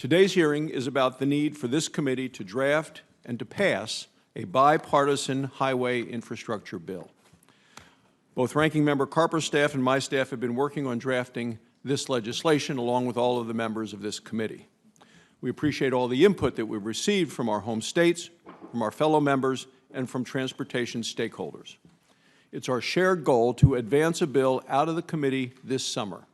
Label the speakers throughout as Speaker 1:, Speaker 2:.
Speaker 1: Today's hearing is about the need for this committee to draft and to pass a bipartisan highway infrastructure bill. Both Ranking Member Carper's staff and my staff have been working on drafting this legislation along with all of the members of this committee. We appreciate all the input that we've received from our home states, from our fellow members, and from transportation stakeholders. It's our shared goal to advance a bill out of the committee this summer.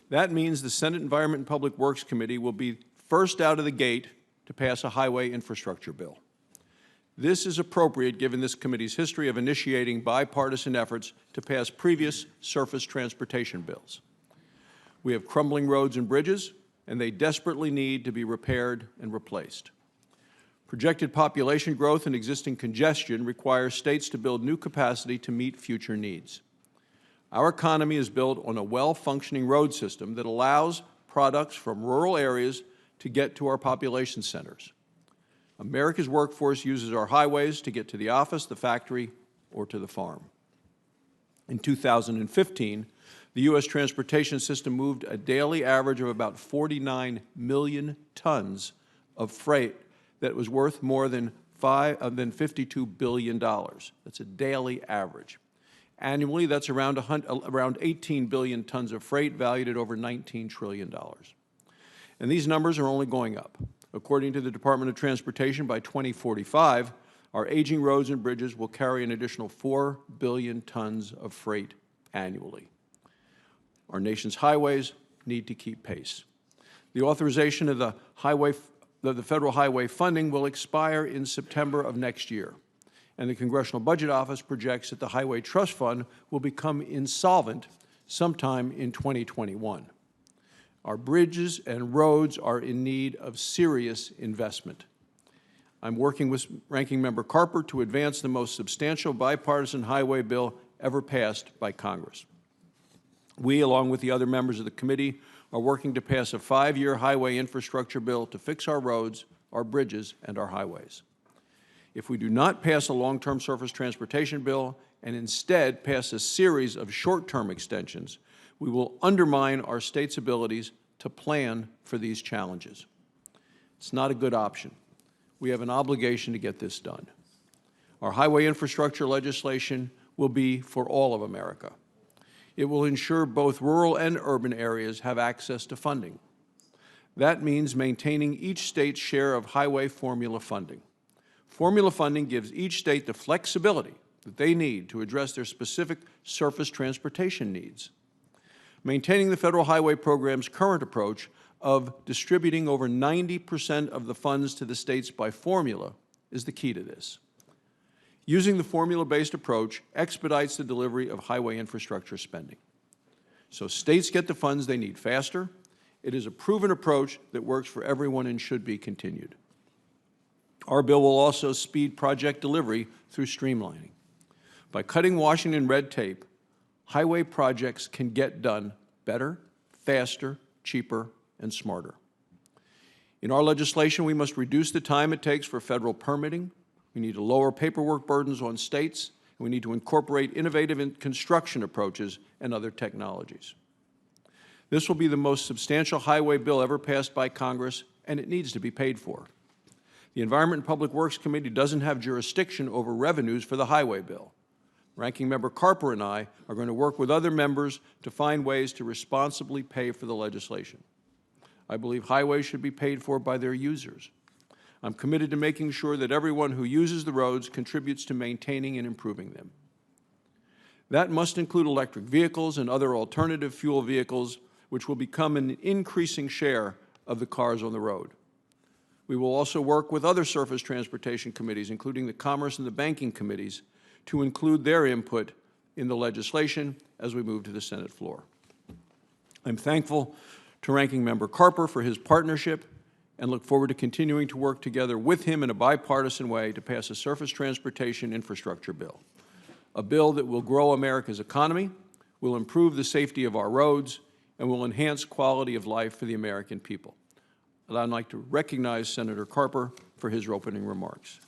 Speaker 1: That means the Senate Environment and Public Works Committee will be first out of the gate to pass a highway infrastructure bill. This is appropriate given this committee's history of initiating bipartisan efforts to pass previous surface transportation bills. We have crumbling roads and bridges, and they desperately need to be repaired and replaced. Projected population growth and existing congestion require states to build new capacity to meet future needs. Our economy is built on a well-functioning road system that allows products from rural areas to get to our population centers. America's workforce uses our highways to get to the office, the factory, or to the farm. In 2015, the U.S. transportation system moved a daily average of about 49 million tons of freight that was worth more than $52 billion. That's a daily average. Annually, that's around 18 billion tons of freight valued at over $19 trillion. And these numbers are only going up. According to the Department of Transportation, by 2045, our aging roads and bridges will carry an additional 4 billion tons of freight annually. Our nation's highways need to keep pace. The authorization of the federal highway funding will expire in September of next year, and the Congressional Budget Office projects that the Highway Trust Fund will become insolvent sometime in 2021. Our bridges and roads are in need of serious investment. I'm working with Ranking Member Carper to advance the most substantial bipartisan highway bill ever passed by Congress. We, along with the other members of the committee, are working to pass a 5-year highway infrastructure bill to fix our roads, our bridges, and our highways. If we do not pass a long-term surface transportation bill and instead pass a series of short-term extensions, we will undermine our state's abilities to plan for these challenges. It's not a good option. We have an obligation to get this done. Our highway infrastructure legislation will be for all of America. It will ensure both rural and urban areas have access to funding. That means maintaining each state's share of highway formula funding. Formula funding gives each state the flexibility that they need to address their specific surface transportation needs. Maintaining the Federal Highway Program's current approach of distributing over 90% of the funds to the states by formula is the key to this. Using the formula-based approach expedites the delivery of highway infrastructure spending. So states get the funds they need faster. It is a proven approach that works for everyone and should be continued. Our bill will also speed project delivery through streamlining. By cutting Washington red tape, highway projects can get done better, faster, cheaper, and smarter. In our legislation, we must reduce the time it takes for federal permitting. We need to lower paperwork burdens on states, and we need to incorporate innovative construction approaches and other technologies. This will be the most substantial highway bill ever passed by Congress, and it needs to be paid for. The Environment and Public Works Committee doesn't have jurisdiction over revenues for the highway bill. Ranking Member Carper and I are going to work with other members to find ways to responsibly pay for the legislation. I believe highways should be paid for by their users. I'm committed to making sure that everyone who uses the roads contributes to maintaining and improving them. That must include electric vehicles and other alternative fuel vehicles, which will become an increasing share of the cars on the road. We will also work with other surface transportation committees, including the Commerce and the Banking Committees, to include their input in the legislation as we move to the Senate floor. I'm thankful to Ranking Member Carper for his partnership and look forward to continuing to work together with him in a bipartisan way to pass a surface transportation infrastructure bill, a bill that will grow America's economy, will improve the safety of our roads, and will enhance quality of life for the American people. And I'd like to recognize Senator Carper for his opening remarks.